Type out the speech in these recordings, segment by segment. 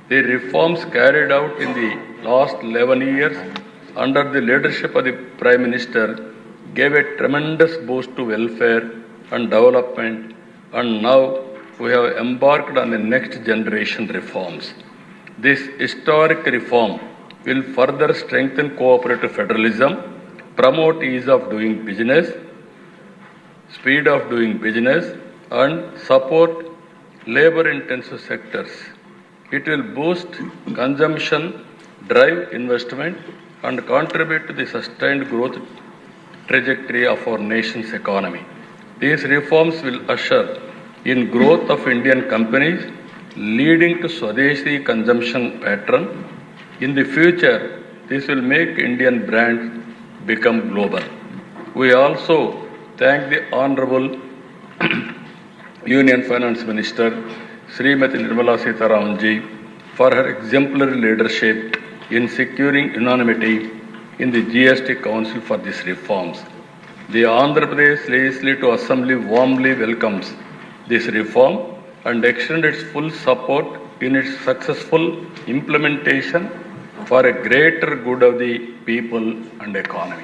The reforms carried out in the last 11 years under the leadership of the Prime Minister gave a tremendous boost to welfare and development, and now we have embarked on the next generation reforms. This historic reform will further strengthen cooperative federalism, promote ease of doing business, speed of doing business, and support labor-intensive sectors. It will boost consumption, drive investment, and contribute to the sustained growth trajectory of our nation's economy. These reforms will usher in growth of Indian companies, leading to Swadeshi consumption pattern. In the future, this will make Indian brands become global. We also thank the Honorable Union Finance Minister Srimati Nirmala Sitharaman ji for her exemplary leadership in securing unanimity in the GST Council for these reforms. The Andhra Pradesh Legislative Assembly warmly welcomes this reform and extends its full support in its successful implementation for a greater good of the people and economy.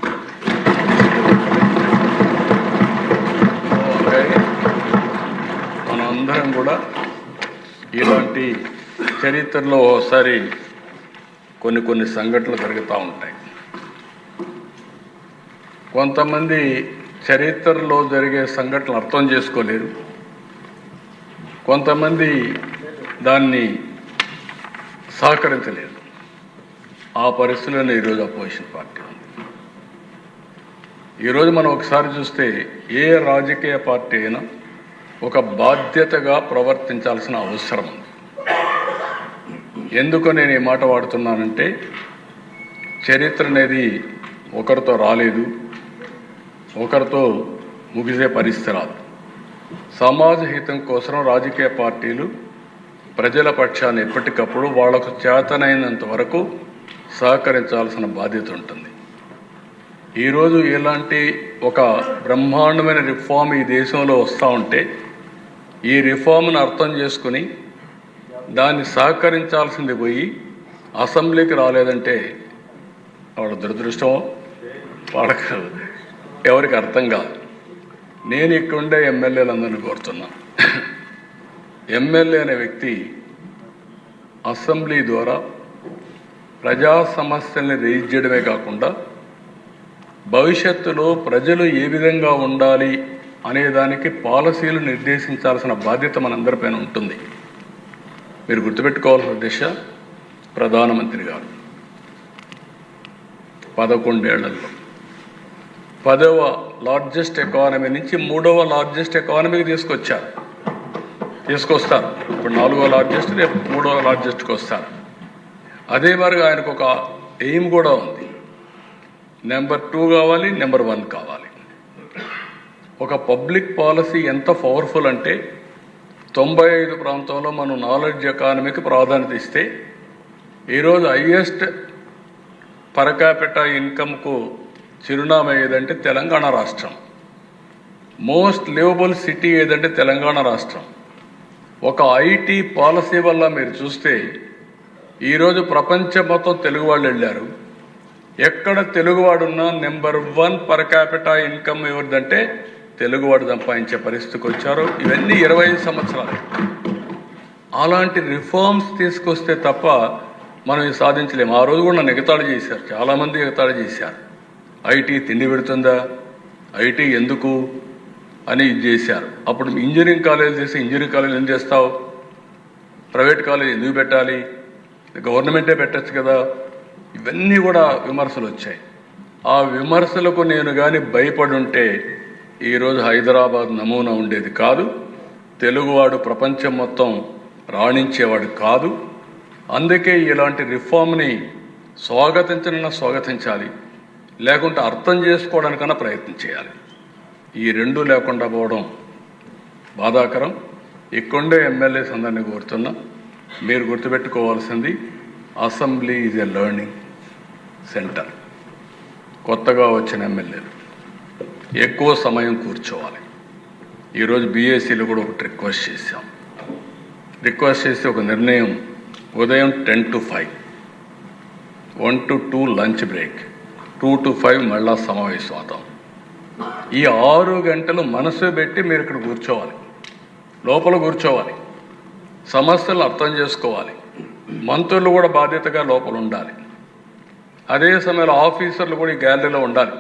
మనందరం కూడా ఇలాంటి చరిత్రలో ఒకసారి కొన్ని సంఘటనలు జరుగుతూ ఉంటాయి. కొంతమంది చరిత్రలో జరిగే సంఘటనలు అర్థం చేసుకోలేరు, కొంతమంది దాన్ని సహకరించలేరు. ఆ పరిస్థితుల్లోనే ఈరోజు అపోజిషన్ పార్టీ ఉంది. ఈరోజు మనం ఒకసారి చూస్తే ఏ రాజకీయ పార్టీ అయినా ఒక బాధ్యతగా ప్రవర్తించాల్సిన అవసరం ఉంది. ఎందుకు నేను ఈ మాట వాడుతున్నానంటే, చరిత్ర అనేది ఒకరితో రాలేదు, ఒకరితో ముగిసే పరిస్థితి రాదు. సమాజ హితం కోసం రాజకీయ పార్టీలు ప్రజల పక్షాన్ని ఎప్పటికప్పుడు వాళ్లకు చేతనైనంత వరకు సహకరించాల్సిన బాధ్యత ఉంటుంది. ఈరోజు ఇలాంటి ఒక బ్రహ్మాండమైన రిఫార్మ్ ఈ దేశంలో వస్తూ ఉంటే, ఈ రిఫార్మ్ను అర్థం చేసుకుని దాన్ని సహకరించాల్సింది పోయి అసెంబ్లీకి రాలేదంటే వాళ్ళ దురదృష్టం, వాళ్ళకు ఎవరికి అర్థం కాదు. నేను ఇక్కడుండే ఎమ్మెల్యేలందరినీ కోరుతున్నా, ఎమ్మెల్యే అనే వ్యక్తి అసెంబ్లీ ద్వారా ప్రజా సమస్యల్ని రేజ్ చేయడమే కాకుండా భవిష్యత్తులో ప్రజలు ఏ విధంగా ఉండాలి అనేదానికి పాలసీలు నిర్దేశించాల్సిన బాధ్యత మనందరిపైన ఉంటుంది. మీరు గుర్తుపెట్టుకోవాల్సిన దిశ, ప్రధానమంత్రి గారు 11 ఏళ్లలో 10వ లార్జెస్ట్ ఎకానమీ నుంచి 3వ లార్జెస్ట్ ఎకానమీకి తీసుకొస్తారు. ఇప్పుడు 4వ లార్జెస్ట్, రేపు 3వ లార్జెస్ట్కి వస్తారు. అదే మరి ఆయనకు ఒక ఎయిమ్ కూడా ఉంది, నెంబర్ 2 కావాలి, నెంబర్ 1 కావాలి. ఒక పబ్లిక్ పాలసీ ఎంత పవర్ఫుల్ అంటే 95 ప్రాంతంలో మనం నాలెడ్జ్ ఎకానమీకి ప్రాధాన్యత ఇస్తే, ఈరోజు హైయెస్ట్ పర్ క్యాపిటా ఇన్కమ్కు చిరునామా ఏదంటే తెలంగాణ రాష్ట్రం. మోస్ట్ లివబుల్ సిటీ ఏదంటే తెలంగాణ రాష్ట్రం. ఒక ఐటీ పాలసీ వల్ల మీరు చూస్తే ఈరోజు ప్రపంచం మొత్తం తెలుగు వాళ్ళు వెళ్ళారు. ఎక్కడ తెలుగువాడున్నా నెంబర్ 1 పర్ క్యాపిటా ఇన్కమ్ ఎవరిదంటే తెలుగువాడు సంపాదించే పరిస్థితికి వచ్చారు. ఇవన్నీ 25 సంవత్సరాలు. అలాంటి రిఫార్మ్స్ తీసుకొస్తే తప్ప మనం ఇది సాధించలేము. ఆ రోజు కూడా నన్ను ఎగతాళి చేశారు, చాలామంది ఎగతాళి చేశారు. ఐటీ తిండి పెడుతుందా, ఐటీ ఎందుకు అని ఇది చేశారు. అప్పుడు ఇంజనీరింగ్ కాలేజ్ చేసి ఇంజనీరింగ్ కాలేజ్ ఏం చేస్తావు, ప్రైవేట్ కాలేజ్ ఎందుకు పెట్టాలి, గవర్నమెంటే పెట్టచ్చు కదా. ఇవన్నీ కూడా విమర్శలు వచ్చాయి. ఆ విమర్శలకు నేను కానీ భయపడి ఉంటే ఈరోజు హైదరాబాద్ నమూనా ఉండేది కాదు, తెలుగువాడు ప్రపంచం మొత్తం రాణించేవాడు కాదు. అందుకే ఇలాంటి రిఫార్మ్ని స్వాగతించాలి, లేకుంటే అర్థం చేసుకోవడానికన్నా ప్రయత్నం చేయాలి. ఈ రెండూ లేకుండా పోవడం బాధాకరం. ఇక్కడే ఎమ్మెల్యేస్ అందరినీ కోరుతున్నా, మీరు గుర్తుపెట్టుకోవాల్సింది assembly is a learning centre. కొత్తగా వచ్చిన ఎమ్మెల్యేలు ఎక్కువ సమయం కూర్చోవాలి. ఈరోజు బీఏసీలో కూడా ఒకటి రిక్వెస్ట్ చేసి ఒక నిర్ణయం ఉదయం 10 to 5, 1 to 2 lunch break, 2 to 5 మళ్ళా సమావేశం అవుతాం. ఈ 6 గంటలు మనసు పెట్టి మీరు ఇక్కడ కూర్చోవాలి, లోపల కూర్చోవాలి, సమస్యలను అర్థం చేసుకోవాలి. మంత్రులు కూడా బాధ్యతగా లోపల ఉండాలి. అదే సమయంలో ఆఫీసర్లు కూడా ఈ గ్యాలరీలో ఉండాలి.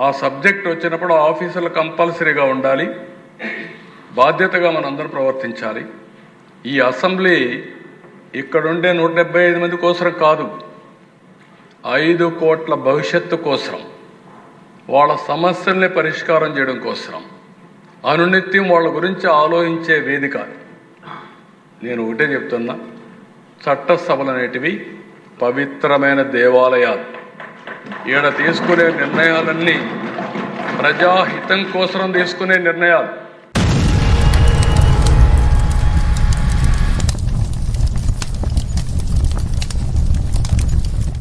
ఆ సబ్జెక్ట్ వచ్చినప్పుడు ఆఫీసర్లు కంపల్సరీగా ఉండాలి. బాధ్యతగా మనందరం ప్రవర్తించాలి. ఈ అసెంబ్లీ ఇక్కడుండే 175 మంది కోసం కాదు, 5 కోట్ల భవిష్యత్తు కోసం, వాళ్ళ సమస్యల్ని పరిష్కారం చేయడం కోసం, అనునిత్యం వాళ్ళ గురించి ఆలోచించే వేదిక. నేను ఒకటే చెప్తున్నా, చట్టసభలు అనేటివి పవిత్రమైన దేవాలయాలు. ఈడ తీసుకునే నిర్ణయాలన్నీ ప్రజాహితం కోసం తీసుకునే నిర్ణయాలు.